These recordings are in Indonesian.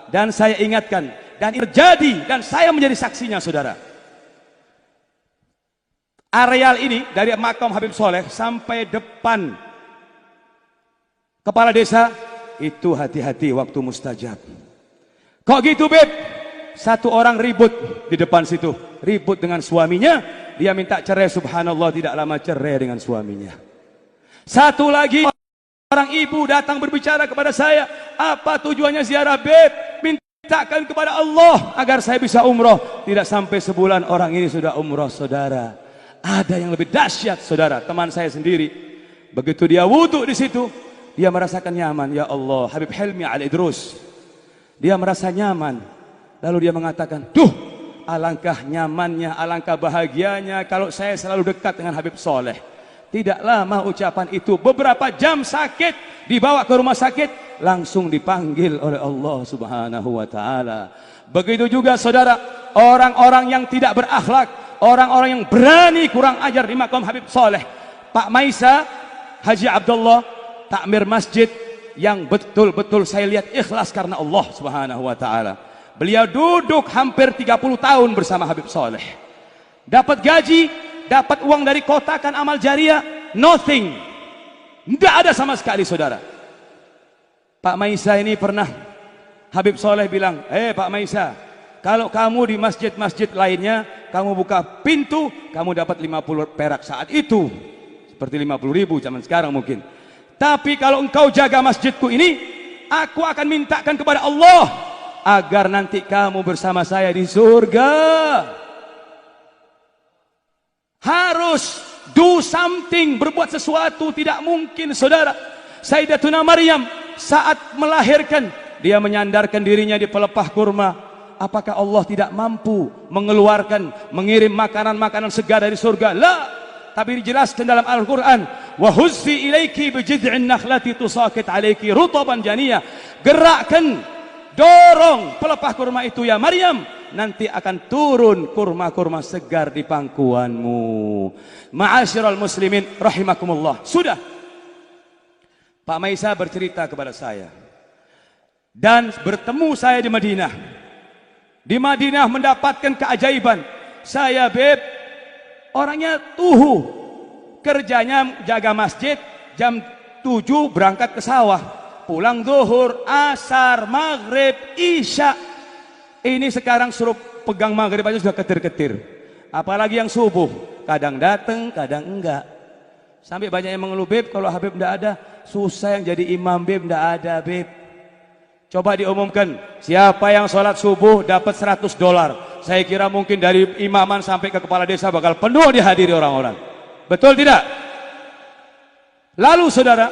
Dan saya ingatkan, dan terjadi, dan saya menjadi saksinya, saudara. Areal ini dari makam Habib Soleh sampai depan kepala desa itu hati-hati waktu mustajab. Kok gitu, Beb? Satu orang ribut di depan situ, ribut dengan suaminya, dia minta cerai, subhanallah tidak lama cerai dengan suaminya. Satu lagi orang ibu datang berbicara kepada saya, apa tujuannya ziarah, Beb? Mintakan kepada Allah agar saya bisa umroh. Tidak sampai sebulan orang ini sudah umroh, saudara. Ada yang lebih dahsyat, saudara, teman saya sendiri. Begitu dia wudhu di situ, dia merasakan nyaman. Ya Allah, Habib Helmi Al-Idrus, dia merasa nyaman. Lalu dia mengatakan, duh, alangkah nyamannya, alangkah bahagianya kalau saya selalu dekat dengan Habib Soleh. Tidak lama ucapan itu, beberapa jam sakit, dibawa ke rumah sakit, langsung dipanggil oleh Allah Subhanahu wa ta'ala. Begitu juga, saudara, orang-orang yang tidak berakhlak, orang-orang yang berani kurang ajar di makam Habib Soleh. Pak Maisa, Haji Abdullah, takmir masjid yang betul-betul saya lihat ikhlas karena Allah Subhanahu wa ta'ala. Beliau duduk hampir 30 tahun bersama Habib Soleh. Dapat gaji, dapat uang dari kotakan amal jariah, nothing. Tidak ada sama sekali, saudara. Pak Maisa ini pernah Habib Soleh bilang, Pak Maisa, kalau kamu di masjid-masjid lainnya, kamu buka pintu, kamu dapat 50 perak saat itu. Seperti 50.000 zaman sekarang mungkin. Tapi kalau engkau jaga masjidku ini, aku akan mintakan kepada Allah agar nanti kamu bersama saya di surga. Harus do something, berbuat sesuatu. Tidak mungkin, saudara. Sayyidatuna Maryam saat melahirkan, dia menyandarkan dirinya di pelepah kurma. Apakah Allah tidak mampu mengeluarkan, mengirim makanan-makanan segar dari surga? La. Tapi dijelaskan dalam Al-Quran, wa huzzi ilaiki bijid'in nakhlati tusaqit alaiki rutaban janiyah. Gerakkan, dorong pelepah kurma itu, ya Maryam, nanti akan turun kurma-kurma segar di pangkuanmu. Ma'asyiral muslimin rahimakumullah. Sudah, Pak Maisa bercerita kepada saya, dan bertemu saya di Madinah. Di Madinah mendapatkan keajaiban. Saya, Beb, orangnya tuhu, kerjanya jaga masjid, jam 7 berangkat ke sawah, pulang zuhur, asar, maghrib, isya. Ini sekarang suruh pegang maghrib aja sudah ketir-ketir, apalagi yang subuh, kadang datang, kadang enggak. Sampai banyak yang mengeluh, Beb, kalau Habib enggak ada, susah yang jadi imam, Beb, enggak ada, Beb. Coba diumumkan, siapa yang sholat subuh dapat $100. Saya kira mungkin dari imaman sampai ke kepala desa bakal penuh dihadiri orang-orang. Betul tidak? Lalu, saudara,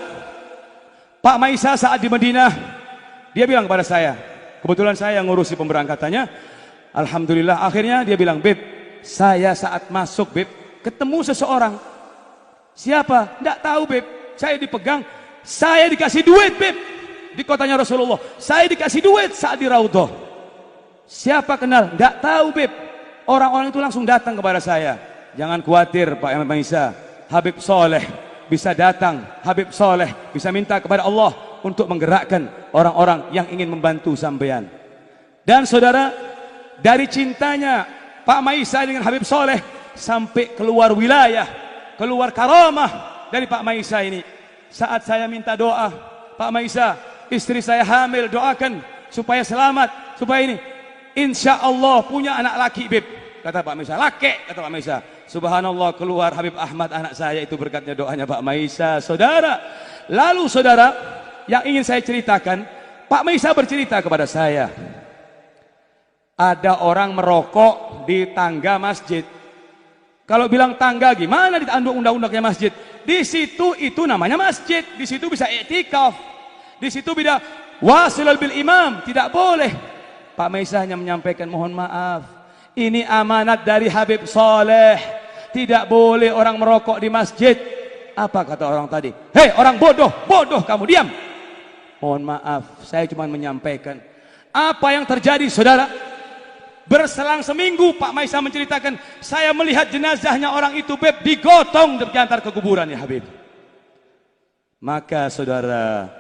Pak Maisa saat di Madinah, dia bilang kepada saya, kebetulan saya yang ngurusi pemberangkatannya, alhamdulillah, akhirnya dia bilang, Beb, saya saat masuk, Beb, ketemu seseorang. Siapa? Tidak tahu, Beb. Saya dipegang, saya dikasih duit, Beb. Di kotanya Rasulullah, saya dikasih duit saat di Raudhah. Siapa kenal? Tidak tahu, Beb. Orang-orang itu langsung datang kepada saya. Jangan khawatir, Pak Maisa, Habib Soleh bisa datang, Habib Soleh bisa minta kepada Allah untuk menggerakkan orang-orang yang ingin membantu sampean. Dan saudara, dari cintanya Pak Maisa dengan Habib Soleh sampai keluar wilayah, keluar karamah dari Pak Maisa ini. Saat saya minta doa, Pak Maisa, istri saya hamil, doakan supaya selamat, supaya ini, insya Allah punya anak laki, Beb. Kata Pak Maisa, laki, kata Pak Maisa. Subhanallah, keluar Habib Ahmad anak saya, itu berkatnya doanya Pak Maisa, saudara. Lalu, saudara, yang ingin saya ceritakan, Pak Maisa bercerita kepada saya, ada orang merokok di tangga masjid. Kalau bilang tangga, gimana di undang-undangnya masjid? Di situ itu namanya masjid, di situ bisa i'tikaf. Di situ beda wasilal bil imam, tidak boleh. Pak Maisa hanya menyampaikan, mohon maaf, ini amanat dari Habib Soleh, tidak boleh orang merokok di masjid. Apa kata orang tadi? Hei orang bodoh, bodoh kamu, diam. Mohon maaf, saya cuma menyampaikan. Apa yang terjadi, saudara? Berselang seminggu Pak Maisa menceritakan, saya melihat jenazahnya orang itu, Beb, digotong diantar ke kuburan, ya Habib. Maka saudara,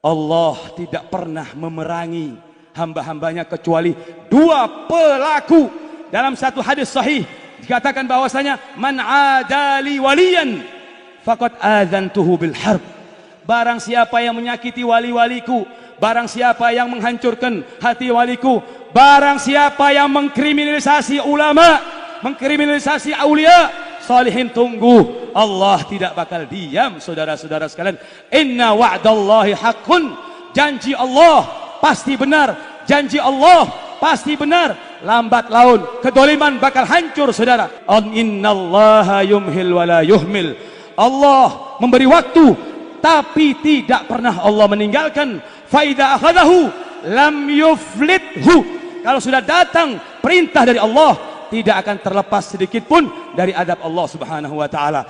Allah tidak pernah memerangi hamba-hambanya kecuali dua pelaku. Dalam satu hadis sahih dikatakan bahwasanya man adali waliyan faqad adzantuhu bil harb. Barang siapa yang menyakiti wali-waliku, barang siapa yang menghancurkan hati waliku, barang siapa yang mengkriminalisasi ulama, mengkriminalisasi aulia salihin, tunggu, Allah tidak bakal diam. Saudara-saudara sekalian, inna wa'dallahi haqqun, janji Allah pasti benar, janji Allah pasti benar. Lambat laun kedoliman bakal hancur, saudara. Innallaha yumhil wala yuhmil. Allah memberi waktu tapi tidak pernah Allah meninggalkan. Fa idza akhadahu lam yuflithu. Kalau sudah datang perintah dari Allah, tidak akan terlepas sedikit pun dari adab Allah Subhanahu wa taala.